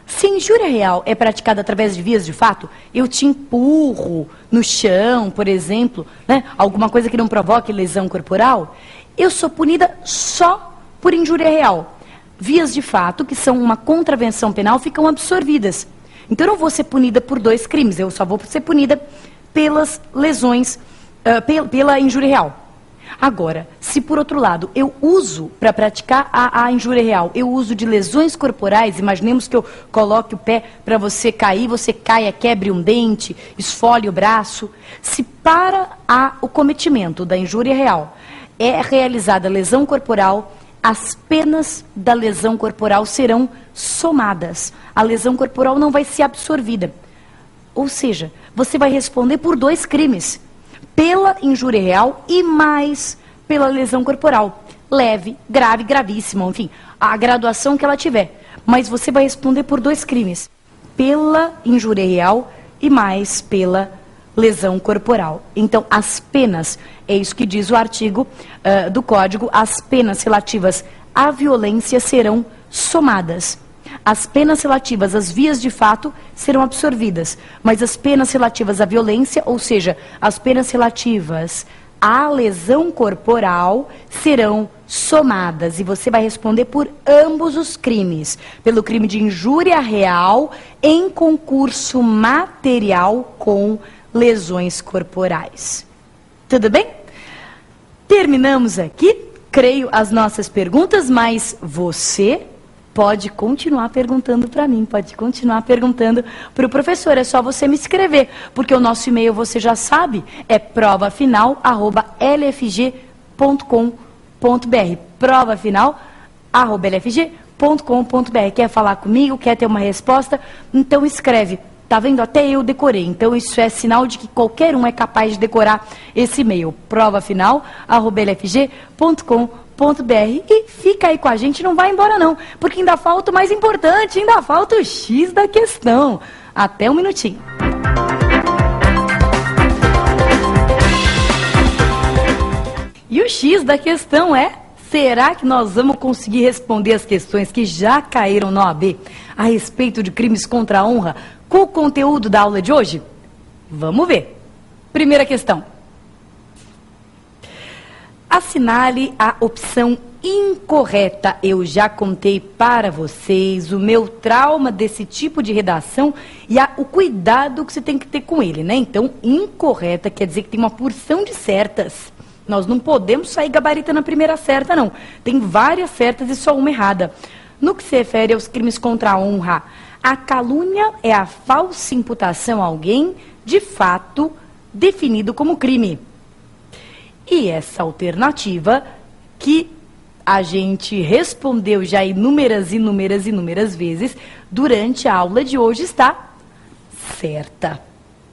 Se a injúria real é praticada através de vias de fato, eu te empurro no chão, por exemplo, né, alguma coisa que não provoque lesão corporal, eu sou punida só por injúria real. Vias de fato, que são uma contravenção penal, ficam absorvidas. Então, eu não vou ser punida por 2 crimes, eu só vou ser punida pelas lesões, pela injúria real. Agora, se por outro lado eu uso para praticar a injúria real, eu uso de lesões corporais, imaginemos que eu coloque o pé para você cair, você caia, quebre um dente, esfole o braço. Se para o cometimento da injúria real é realizada lesão corporal, as penas da lesão corporal serão somadas. A lesão corporal não vai ser absorvida. Ou seja, você vai responder por 2 crimes. Pela injúria real e mais pela lesão corporal. Leve, grave, gravíssima, enfim, a graduação que ela tiver. Mas você vai responder por 2 crimes. Pela injúria real e mais pela lesão corporal. Então, as penas, é isso que diz o artigo do Código, as penas relativas à violência serão somadas. As penas relativas às vias de fato serão absorvidas, mas as penas relativas à violência, ou seja, as penas relativas à lesão corporal, serão somadas. E você vai responder por ambos os crimes. Pelo crime de injúria real em concurso material com lesões corporais. Tudo bem? Terminamos aqui, creio, as nossas perguntas, mas você pode continuar perguntando para mim, pode continuar perguntando para o professor. É só você me escrever, porque o nosso e-mail você já sabe, é provafinal@lfg.com.br. provafinal@lfg.com.br. Quer falar comigo? Quer ter uma resposta? Então escreve. Tá vendo? Até eu decorei. Então isso é sinal de que qualquer um é capaz de decorar esse e-mail. provafinal@lfg.com.br. E fica aí com a gente, não vai embora não, porque ainda falta o mais importante, ainda falta o X da questão. Até um minutinho. E o X da questão é: será que nós vamos conseguir responder as questões que já caíram na OAB a respeito de crimes contra a honra com o conteúdo da aula de hoje? Vamos ver. Primeira questão. Assinale a opção incorreta. Eu já contei para vocês o meu trauma desse tipo de redação e o cuidado que você tem que ter com ele, né? Então, incorreta quer dizer que tem uma porção de certas. Nós não podemos sair gabaritando a primeira certa, não. Tem várias certas e só uma errada. No que se refere aos crimes contra a honra, a calúnia é a falsa imputação a alguém, de fato, definido como crime. E essa alternativa, que a gente respondeu já inúmeras vezes, durante a aula de hoje, está certa.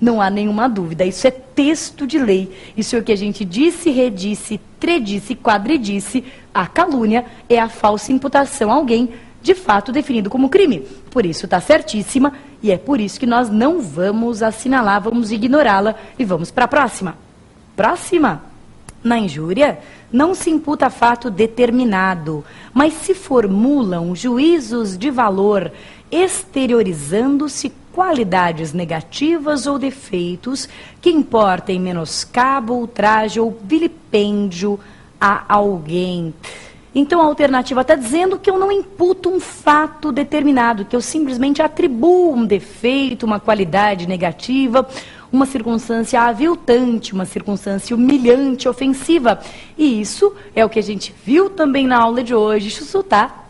Não há nenhuma dúvida, isso é texto de lei. Isso é o que a gente disse, redisse, tredisse, quadridisse. A calúnia é a falsa imputação a alguém, de fato definido como crime. Por isso está certíssima e é por isso que nós não vamos assinalar, vamos ignorá-la e vamos para a próxima. Próxima. Na injúria, não se imputa fato determinado, mas se formulam juízos de valor, exteriorizando-se qualidades negativas ou defeitos que importem menoscabo, ultraje ou vilipêndio a alguém. Então a alternativa está dizendo que eu não imputo um fato determinado, que eu simplesmente atribuo um defeito, uma qualidade negativa, uma circunstância aviltante, uma circunstância humilhante, ofensiva. E isso é o que a gente viu também na aula de hoje. Isso está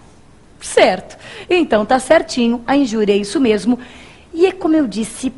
certo. Então está certinho, a injúria é isso mesmo. E é como eu disse,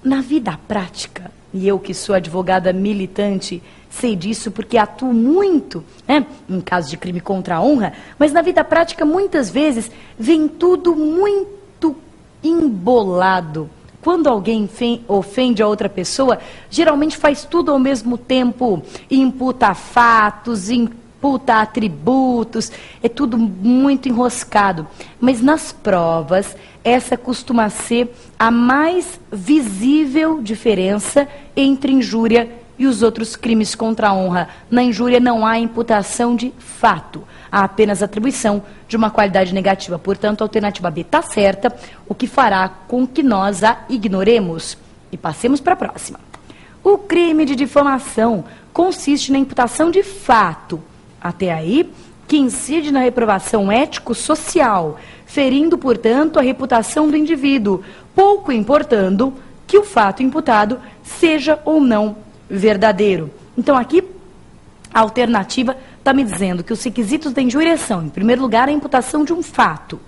na vida prática, E eu, que sou advogada militante, sei disso porque atuo muito, né, em casos de crime contra a honra, mas na vida prática, muitas vezes, vem tudo muito embolado. Quando alguém ofende a outra pessoa, geralmente faz tudo ao mesmo tempo, imputa fatos, imputa atributos, é tudo muito enroscado. Mas nas provas, essa costuma ser a mais visível diferença entre injúria e os outros crimes contra a honra. Na injúria não há imputação de fato, há apenas atribuição de uma qualidade negativa. Portanto, a alternativa B está certa, o que fará com que nós a ignoremos. E passemos para a próxima. O crime de difamação consiste na imputação de fato, até aí, que incide na reprovação ético-social, ferindo, portanto, a reputação do indivíduo, pouco importando que o fato imputado seja ou não verdadeiro. Então, aqui, a alternativa está me dizendo que os requisitos da injúria são, em primeiro lugar, a imputação de um fato.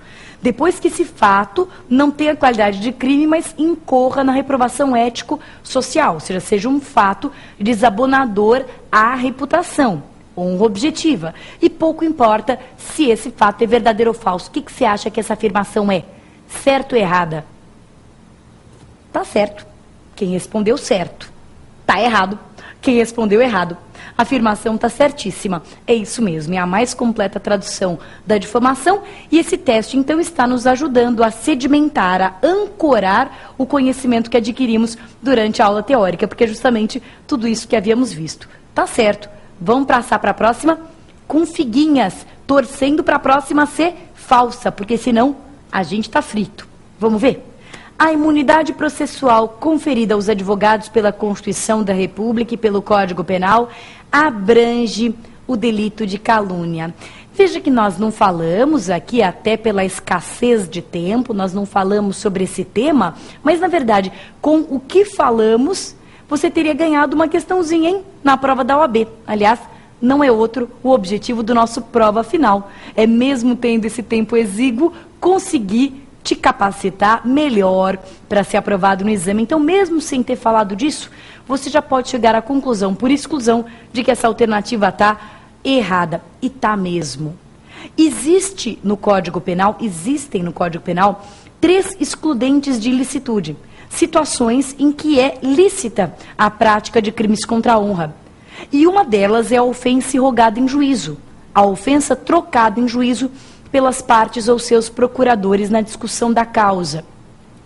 Depois que esse fato não tenha qualidade de crime, mas incorra na reprovação ético-social, ou seja, seja um fato desabonador à reputação, honra objetiva. E pouco importa se esse fato é verdadeiro ou falso. O que você acha que essa afirmação é? Certo ou errada? Tá certo. Quem respondeu certo. Tá errado. Quem respondeu errado. A afirmação está certíssima. É isso mesmo, é a mais completa tradução da difamação. E esse teste, então, está nos ajudando a sedimentar, a ancorar o conhecimento que adquirimos durante a aula teórica, porque é justamente tudo isso que havíamos visto. Tá certo. Vamos passar para a próxima com figuinhas, torcendo para a próxima ser falsa, porque senão a gente está frito. Vamos ver? A imunidade processual conferida aos advogados pela Constituição da República e pelo Código Penal abrange o delito de calúnia. Veja que nós não falamos aqui, até pela escassez de tempo, nós não falamos sobre esse tema, mas, na verdade, com o que falamos, você teria ganhado uma questãozinha, hein, na prova da OAB. Aliás, não é outro o objetivo do nosso prova final. É, mesmo tendo esse tempo exíguo, conseguir te capacitar melhor para ser aprovado no exame. Então, mesmo sem ter falado disso, você já pode chegar à conclusão, por exclusão, de que essa alternativa está errada. E está mesmo. Existem no Código Penal 3 excludentes de ilicitude. Situações em que é lícita a prática de crimes contra a honra. E uma delas é a ofensa irrogada em juízo. A ofensa trocada em juízo pelas partes ou seus procuradores na discussão da causa.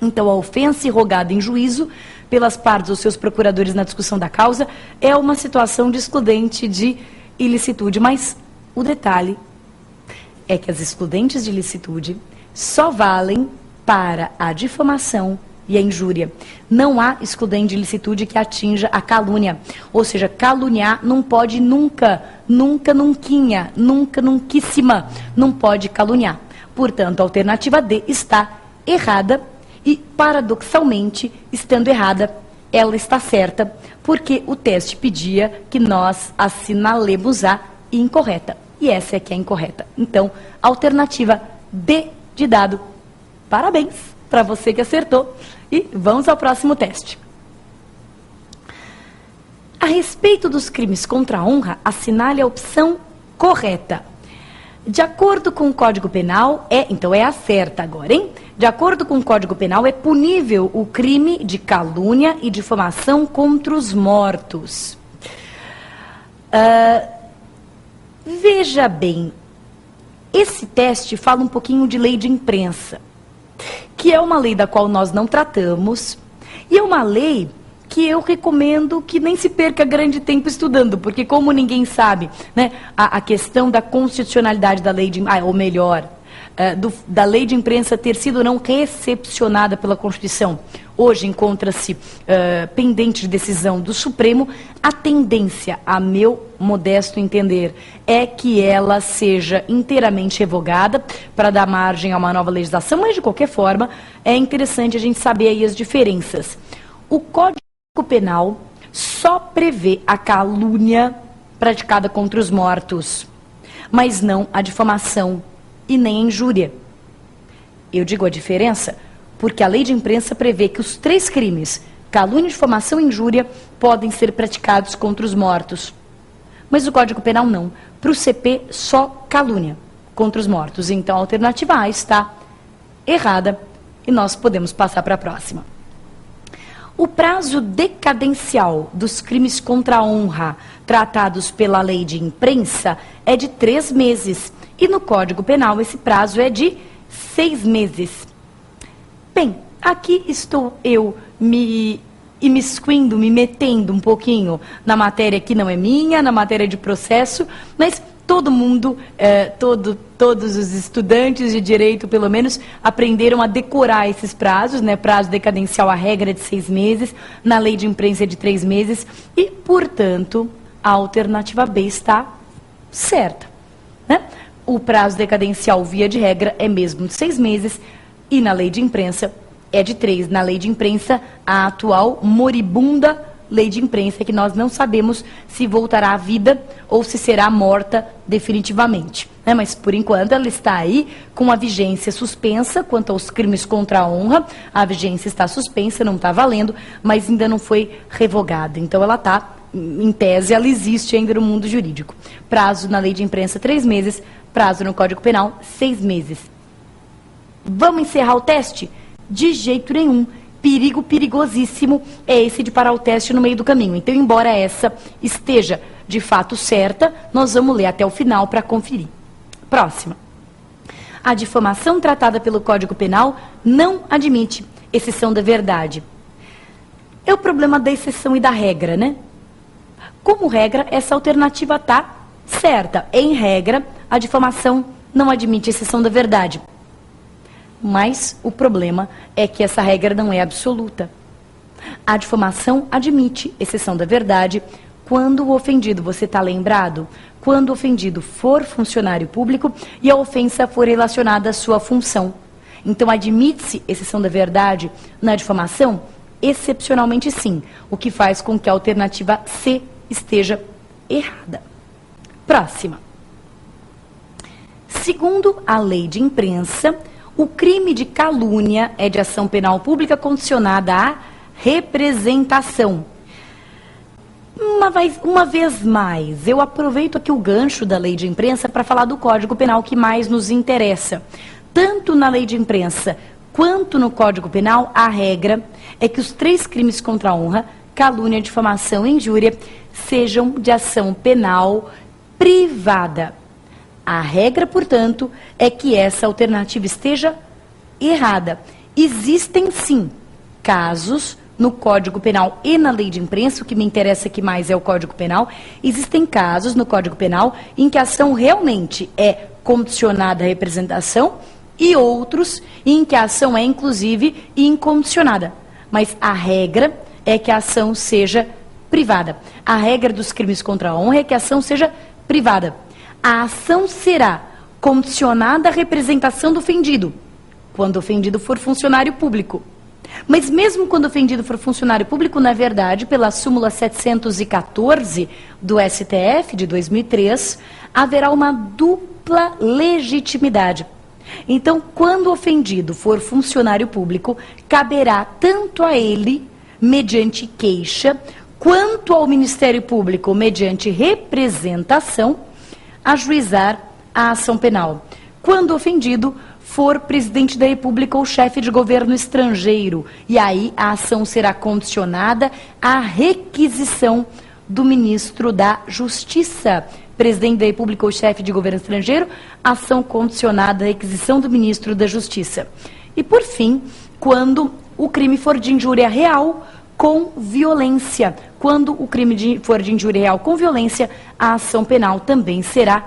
Então, a ofensa irrogada em juízo pelas partes ou seus procuradores na discussão da causa é uma situação de excludente de ilicitude. Mas o detalhe é que as excludentes de ilicitude só valem para a difamação e a injúria. Não há excludente de ilicitude que atinja a calúnia. Ou seja, caluniar não pode nunca, nunquíssima, não pode caluniar. Portanto, a alternativa D está errada e, paradoxalmente, estando errada, ela está certa, porque o teste pedia que nós assinalemos a incorreta. E essa é que é a incorreta. Então, alternativa D de dado. Parabéns para você que acertou. E vamos ao próximo teste. A respeito dos crimes contra a honra, assinale a opção correta. De acordo com o Código Penal, então é a certa agora, hein? De acordo com o Código Penal, é punível o crime de calúnia e difamação contra os mortos. Veja bem, esse teste fala um pouquinho de lei de imprensa, que é uma lei da qual nós não tratamos, e é uma lei que eu recomendo que nem se perca grande tempo estudando, porque como ninguém sabe, né, a questão da constitucionalidade da lei de, ou melhor, da lei de imprensa ter sido ou não recepcionada pela Constituição, hoje encontra-se pendente de decisão do Supremo. A tendência, a meu modesto entender, é que ela seja inteiramente revogada para dar margem a uma nova legislação, mas de qualquer forma é interessante a gente saber aí as diferenças. O Código Penal só prevê a calúnia praticada contra os mortos, mas não a difamação e nem a injúria. Eu digo a diferença porque a lei de imprensa prevê que os 3 crimes, calúnia, difamação e injúria podem ser praticados contra os mortos. Mas o Código Penal não. Para o CP, só calúnia contra os mortos. Então, a alternativa A está errada e nós podemos passar para a próxima. O prazo decadencial dos crimes contra a honra tratados pela lei de imprensa é de 3 meses. E no Código Penal esse prazo é de 6 meses. Bem, aqui estou eu me imiscuindo, me metendo um pouquinho na matéria que não é minha, na matéria de processo, mas todo mundo, todos os estudantes de direito, pelo menos, aprenderam a decorar esses prazos, né? Prazo decadencial, a regra é de 6 meses, na lei de imprensa é de 3 meses, e, portanto, a alternativa B está certa, né? O prazo decadencial, via de regra, é mesmo de 6 meses, e na lei de imprensa é de 3. Na lei de imprensa, a atual moribunda lei de imprensa, que nós não sabemos se voltará à vida ou se será morta definitivamente, né? Mas, por enquanto, ela está aí com a vigência suspensa quanto aos crimes contra a honra. A vigência está suspensa, não está valendo, mas ainda não foi revogada. Então, ela está, em tese, ela existe ainda no mundo jurídico. Prazo na lei de imprensa, 3 meses. Prazo no Código Penal, 6 meses. Vamos encerrar o teste? De jeito nenhum. Perigo perigosíssimo é esse de parar o teste no meio do caminho. Então, embora essa esteja de fato certa, nós vamos ler até o final para conferir. Próxima. A difamação tratada pelo Código Penal não admite exceção da verdade. É o problema da exceção e da regra, né? Como regra, essa alternativa está certa. Em regra, a difamação não admite exceção da verdade. Mas o problema é que essa regra não é absoluta. A difamação admite exceção da verdade quando o ofendido, você está lembrado? Quando o ofendido for funcionário público e a ofensa for relacionada à sua função. Então, admite-se exceção da verdade na difamação? Excepcionalmente sim, o que faz com que a alternativa C esteja errada. Próxima. Segundo a lei de imprensa, o crime de calúnia é de ação penal pública condicionada à representação. Uma vez mais, eu aproveito aqui o gancho da lei de imprensa para falar do Código Penal que mais nos interessa. Tanto na lei de imprensa quanto no Código Penal, a regra é que os 3 crimes contra a honra, calúnia, difamação e injúria, sejam de ação penal privada. A regra, portanto, é que essa alternativa esteja errada. Existem, sim, casos no Código Penal e na lei de imprensa, o que me interessa aqui mais é o Código Penal, existem casos no Código Penal em que a ação realmente é condicionada à representação e outros em que a ação é, inclusive, incondicionada. Mas a regra é que a ação seja privada. A regra dos crimes contra a honra é que a ação seja privada. A ação será condicionada à representação do ofendido, quando o ofendido for funcionário público. Mas mesmo quando o ofendido for funcionário público, na verdade, pela súmula 714 do STF de 2003, haverá uma dupla legitimidade. Então, quando o ofendido for funcionário público, caberá tanto a ele, mediante queixa, quanto ao Ministério Público, mediante representação, ajuizar a ação penal. Quando o ofendido for presidente da República ou chefe de governo estrangeiro, e aí a ação será condicionada à requisição do ministro da Justiça. Presidente da República ou chefe de governo estrangeiro, ação condicionada à requisição do ministro da Justiça. E, por fim, quando o crime for de injúria real com violência. Quando o crime for de injúria real com violência, a ação penal também será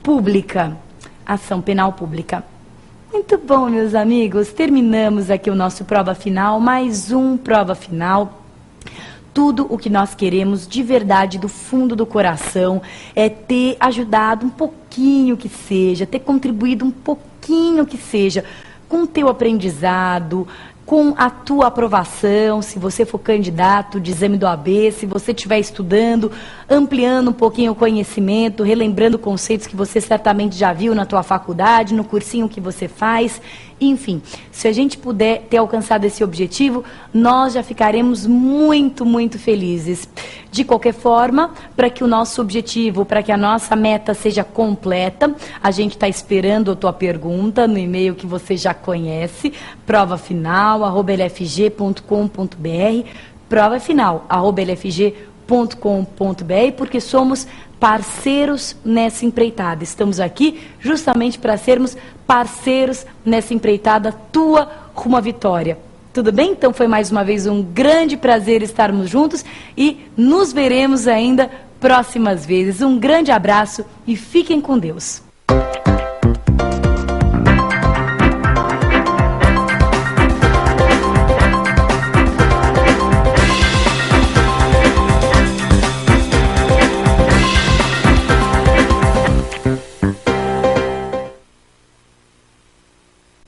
pública. Ação penal pública. Muito bom, meus amigos. Terminamos aqui o nosso prova final, mais um prova final. Tudo o que nós queremos de verdade, do fundo do coração, é ter ajudado um pouquinho que seja, ter contribuído um pouquinho que seja com o teu aprendizado, com a tua aprovação, se você for candidato de exame do OAB, se você estiver estudando, ampliando um pouquinho o conhecimento, relembrando conceitos que você certamente já viu na tua faculdade, no cursinho que você faz, Enfim, se a gente puder ter alcançado esse objetivo, nós já ficaremos muito, muito felizes. De qualquer forma, para que o nosso objetivo, para que a nossa meta seja completa, a gente está esperando a tua pergunta no e-mail que você já conhece, provafinal@lfg.com.br, provafinal@lfg.com.br, porque somos parceiros nessa empreitada. Estamos aqui justamente para sermos parceiros nessa empreitada tua rumo à vitória. Tudo bem? Então foi mais uma vez um grande prazer estarmos juntos e nos veremos ainda próximas vezes. Um grande abraço e fiquem com Deus.